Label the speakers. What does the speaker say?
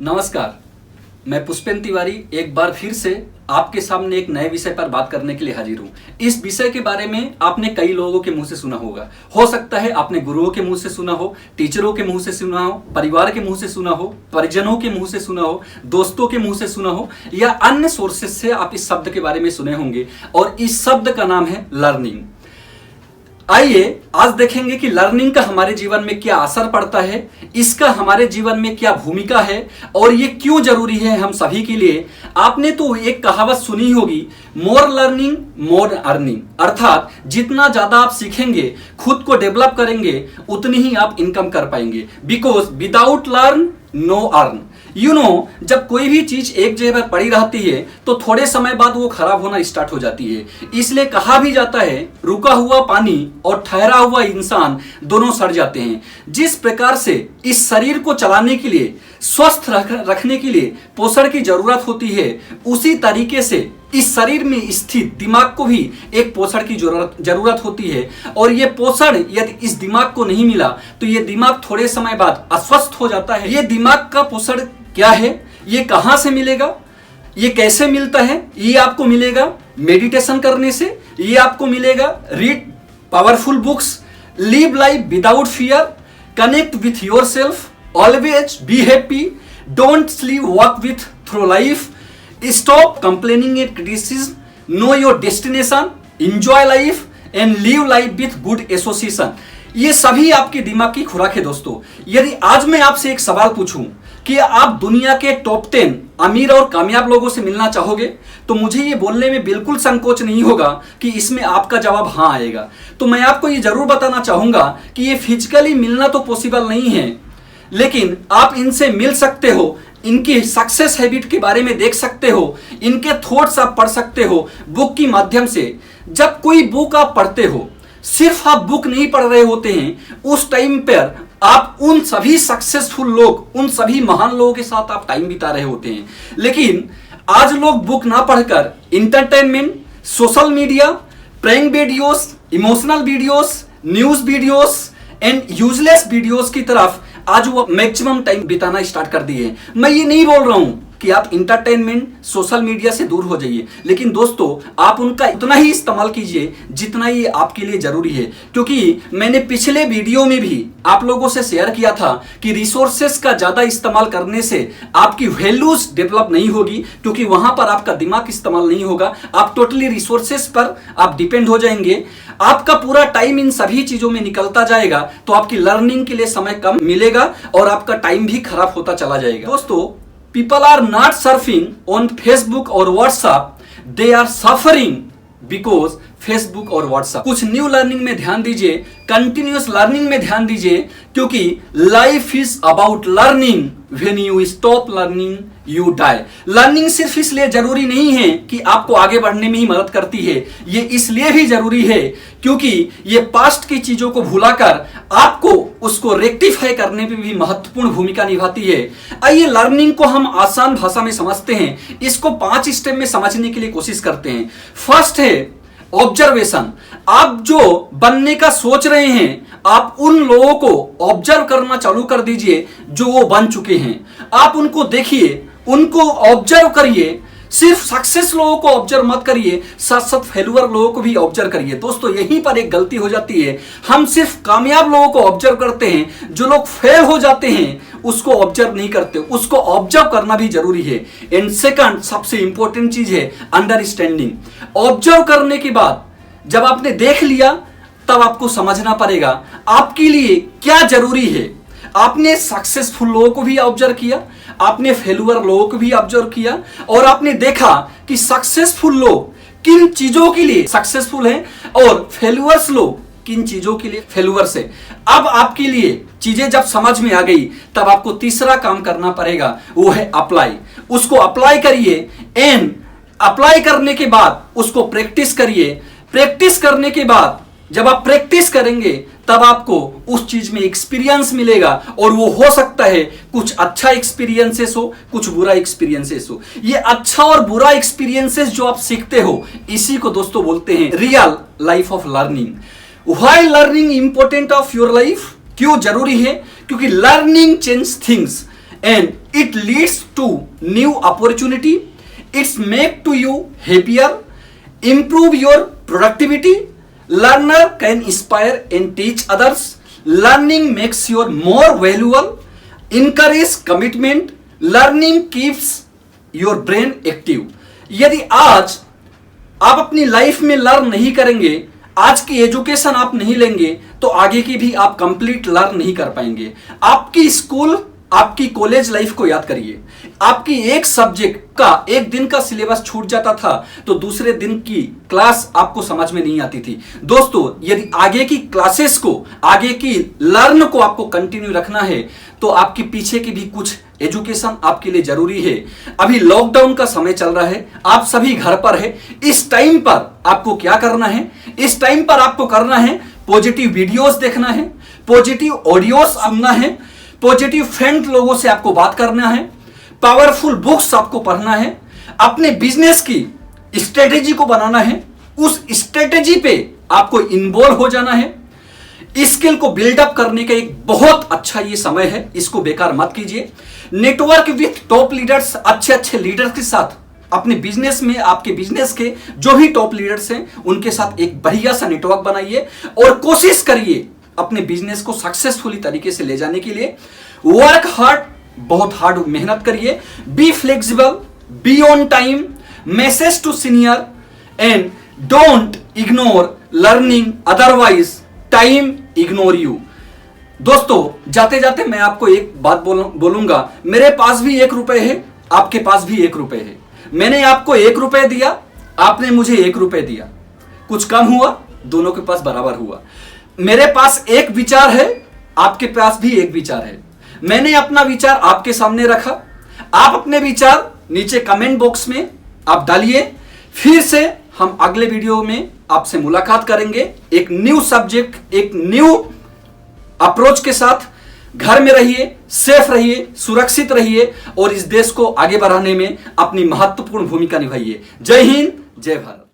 Speaker 1: नमस्कार, मैं पुष्पेंद्र तिवारी एक बार फिर से आपके सामने एक नए विषय पर बात करने के लिए हाजिर हूँ। इस विषय के बारे में आपने कई लोगों के मुंह से सुना होगा। हो सकता है आपने गुरुओं के मुंह से सुना हो, टीचरों के मुंह से सुना हो, परिवार के मुंह से सुना हो, परिजनों के मुंह से सुना हो, दोस्तों के मुंह से सुना हो या अन्य सोर्सेस से आप इस शब्द के बारे में सुने होंगे और इस शब्द का नाम है लर्निंग। आइए आज देखेंगे कि लर्निंग का हमारे जीवन में क्या असर पड़ता है, इसका हमारे जीवन में क्या भूमिका है और ये क्यों जरूरी है हम सभी के लिए। आपने तो एक कहावत सुनी होगी, मोर लर्निंग मोर अर्निंग, अर्थात जितना ज्यादा आप सीखेंगे, खुद को डेवलप करेंगे, उतनी ही आप इनकम कर पाएंगे। Because without learn no earn. जब कोई भी चीज एक जगह पर पड़ी रहती है तो थोड़े समय बाद वो खराब होना स्टार्ट हो जाती है। इसलिए कहा भी जाता है, रुका हुआ पानी और ठहरा हुआ इंसान दोनों सड़ जाते हैं। जिस प्रकार से इस शरीर को चलाने के लिए, स्वस्थ रखने के लिए पोषण की जरूरत होती है, उसी तरीके से इस शरीर में स्थित दिमाग को भी एक पोषण की जरूरत होती है। और ये पोषण यदि इस दिमाग को नहीं मिला तो ये दिमाग थोड़े समय बाद अस्वस्थ हो जाता है। ये दिमाग का पोषण क्या है, ये कहां से मिलेगा, ये कैसे मिलता है? ये आपको मिलेगा मेडिटेशन करने से, ये आपको मिलेगा read powerful books, live life without fear, connect with your self, always be happy, don't sleeve walk with through life, stop complaining and criticism, know your destination, enjoy life and live life with good association. ये सभी आपके दिमाग की खुराक है दोस्तों। यदि आज मैं आपसे एक सवाल पूछूं कि आप दुनिया के टॉप 10 अमीर और कामयाब लोगों से मिलना चाहोगे, तो मुझे ये बोलने में बिल्कुल संकोच नहीं होगा कि इसमें आपका जवाब हाँ आएगा। तो मैं आपको ये जरूर बताना चाहूंगा कि ये फिजिकली मिलना तो पॉसिबल नहीं है, लेकिन आप इनसे मिल सकते हो, इनकी सक्सेस हैबिट के बारे में देख सकते हो, इनके थॉट्स आप पढ़ सकते हो बुक के माध्यम से। जब कोई बुक आप पढ़ते हो, सिर्फ आप बुक नहीं पढ़ रहे होते हैं, उस टाइम पर आप उन सभी सक्सेसफुल लोग, उन सभी महान लोगों के साथ आप टाइम बिता रहे होते हैं। लेकिन आज लोग बुक ना पढ़कर entertainment, social media, prank videos, emotional videos, news videos and useless videos की तरफ आज वो मैक्सिमम टाइम बिताना स्टार्ट कर दिए हैं। मैं ये नहीं बोल रहा हूं कि आप इंटरटेनमेंट, सोशल मीडिया से दूर हो जाइए, लेकिन दोस्तों आप उनका उतना ही इस्तेमाल कीजिए जितना ये आपके लिए जरूरी है। क्योंकि मैंने पिछले वीडियो में भी आप लोगों से शेयर किया था कि रिसोर्सेस का ज्यादा इस्तेमाल करने से आपकी वैल्यूज डेवलप नहीं होगी, क्योंकि वहां पर आपका दिमाग इस्तेमाल नहीं होगा, आप टोटली रिसोर्सेस पर आप डिपेंड हो जाएंगे। आपका पूरा टाइम इन सभी चीजों में निकलता जाएगा तो आपकी लर्निंग के लिए समय कम मिलेगा और आपका टाइम भी खराब होता चला जाएगा। दोस्तों, people are not surfing on Facebook or WhatsApp, they are suffering because Facebook और व्हाट्सएप। कुछ न्यू लर्निंग में ध्यान दीजिए, कंटिन्यूअस लर्निंग में ध्यान दीजिए, क्योंकि life is about learning. When you stop learning you die. Learning सिर्फ इसलिए जरूरी नहीं है कि आपको आगे बढ़ने में ही मदद करती है, ये इसलिए भी जरूरी है क्योंकि ये पास्ट की चीजों को भुलाकर आपको उसको रेक्टिफाई करने में भी महत्वपूर्ण भूमिका निभाती है। आइए लर्निंग को हम आसान भाषा में समझते हैं, इसको 5 स्टेप में समझने के लिए कोशिश करते हैं। फर्स्ट है ऑब्जर्वेशन। आप जो बनने का सोच रहे हैं, आप उन लोगों को ऑब्जर्व करना चालू कर दीजिए जो वो बन चुके हैं। आप उनको देखिए, उनको ऑब्जर्व करिए। सिर्फ सक्सेस लोगों को ऑब्जर्व मत करिए, साथ साथ फेल्यूर लोगों को भी ऑब्जर्व करिए। दोस्तों यहीं पर एक गलती हो जाती है, हम सिर्फ कामयाब लोगों को ऑब्जर्व करते हैं, जो लोग फेल हो जाते हैं उसको ऑब्जर्व नहीं करते। उसको ऑब्जर्व करना भी जरूरी है। एंड सेकंड सबसे इंपॉर्टेंट चीज है अंडरस्टैंडिंग। ऑब्जर्व करने के बाद जब आपने देख लिया तब आपको समझना पड़ेगा आपके लिए क्या जरूरी है। आपने सक्सेसफुल लोगों को भी ऑब्जर्व किया, आपने फेल्यूर लोगों को भी ऑब्जर्व किया और आपने देखा कि सक्सेसफुल लोग किन चीजों के लिए सक्सेसफुल हैं और फेल्यूर्स लोग किन चीजों के लिए फेल्यूर्स है। अब आपके लिए चीजें जब समझ में आ गई तब आपको तीसरा काम करना पड़ेगा, वो है अप्लाई। उसको अप्लाई करिए एंड अप्लाई करने के बाद उसको प्रैक्टिस करिए। प्रैक्टिस करने के बाद जब आप प्रैक्टिस करेंगे तब आपको उस चीज में एक्सपीरियंस मिलेगा और वो हो सकता है कुछ अच्छा एक्सपीरियंसेस हो, कुछ बुरा एक्सपीरियंसेस हो। ये अच्छा और बुरा एक्सपीरियंसेस जो आप सीखते हो, इसी को दोस्तों बोलते हैं real life of learning. Why learning important of your life? क्यों जरूरी है? क्योंकि learning change things and it leads to new opportunity. It's make to you happier, improve your productivity. Learner can inspire and teach others. Learning makes you more valuable. Encourage commitment. Learning keeps your brain active. यदि आज आप अपनी life में learn नहीं करेंगे, आज की education आप नहीं लेंगे, तो आगे की भी आप कंप्लीट लर्न नहीं कर पाएंगे। आपकी स्कूल, आपकी कॉलेज लाइफ को याद करिए। आपकी एक सब्जेक्ट का एक दिन का सिलेबस छूट जाता था तो दूसरे दिन की क्लास आपको समझ में नहीं आती थी। दोस्तों, यदि आगे की क्लासेस को, आगे की लर्न को आपको कंटिन्यू रखना है तो आपके पीछे की भी कुछ एजुकेशन आपके लिए जरूरी है। अभी लॉकडाउन का समय चल रहा है, आप सभी घर पर है। इस टाइम पर आपको क्या करना है? इस टाइम पर आपको करना है पॉजिटिव वीडियोस देखना है, पॉजिटिव ऑडियोस सुनना है, पॉजिटिव फ्रेंड लोगों से आपको बात करना है, पावरफुल बुक्स आपको पढ़ना है, अपने बिजनेस की स्ट्रेटेजी को बनाना है, उस स्ट्रेटेजी पे आपको इन्वॉल्व हो जाना है। स्किल को बिल्डअप करने का एक बहुत अच्छा ये समय है, इसको बेकार मत कीजिए। नेटवर्क विथ टॉप लीडर्स, अच्छे अच्छे लीडर्स के साथ अपने बिजनेस में, आपके बिजनेस के जो भी टॉप लीडर्स हैं उनके साथ एक बढ़िया सा नेटवर्क बनाइए और कोशिश करिए अपने बिजनेस को सक्सेसफुली तरीके से ले जाने के लिए। वर्क हार्ड, बहुत हार्ड मेहनत करिए। Be flexible, be on time, message to senior and don't ignore learning, otherwise time ignore you. दोस्तों, जाते जाते मैं आपको एक बात बोलूंगा। मेरे पास भी 1 रुपए है, आपके पास भी 1 रुपए है। मैंने आपको 1 रुपए दिया, आपने मुझे 1 रुपए दिया। कुछ कम हुआ? दोनों के पास बराबर हुआ। मेरे पास एक विचार है, आपके पास भी एक विचार है। मैंने अपना विचार आपके सामने रखा, आप अपने विचार नीचे कमेंट बॉक्स में आप डालिए। फिर से हम अगले वीडियो में आपसे मुलाकात करेंगे एक न्यू सब्जेक्ट, एक न्यू अप्रोच के साथ। घर में रहिए, सेफ रहिए, सुरक्षित रहिए और इस देश को आगे बढ़ाने में अपनी महत्वपूर्ण भूमिका निभाइए। जय हिंद, जय भारत।